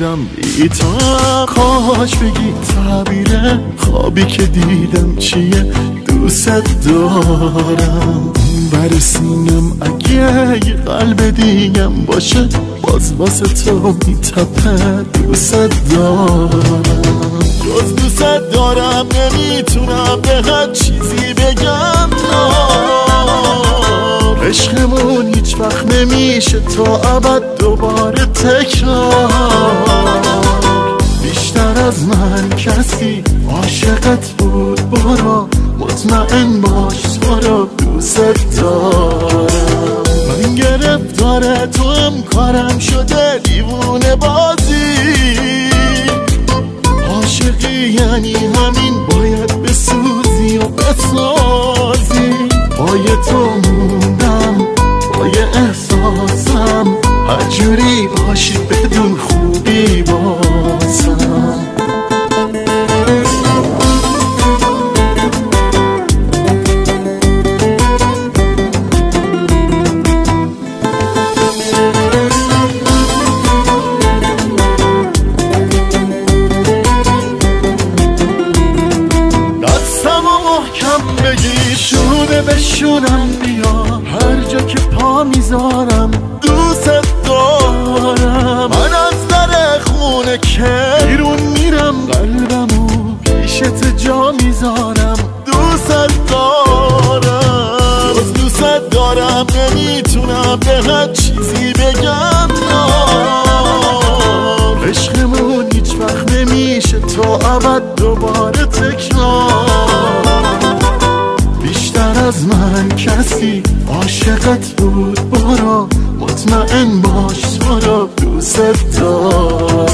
بودم بی تو. کاش بگی تعبیر خوابی که دیدم چیه، دوست دارم. برسینم اگه یه قلب دیگم باشه، باز واسه تو میتپه، دوست دارم. جز دوست دارم نمیتونم بهت چیزی بگم. عشقمون هیچ وقت نمیشه تا ابد دوباره تکرار. بیشتر از من کسی عاشقت بود، برو مطمئن باش تو رو دوست دارم. من گرفتار تو هم کارم شده دیوونه بازی. عاشقی یعنی همین، باید بسوزی و بسازی. پای تو موندم، پای احساسم، هر جوری باشی بدون خوبی بازم. بگی شونه بشونم بیا، هر جا که پا میذارم دوست دارم. من از در خونه که بیرون میرم، قلبمو پیشت جا میذارم، دوست دارم. جز دوست دارم نمیتونم بهت چیزی بگم. عشقمون هیچ وقت نمیشه تا ابد دوباره تکرار. بیشتر از من کسی عاشقت بود، برو مطمئن باش تو رو دوست دارم.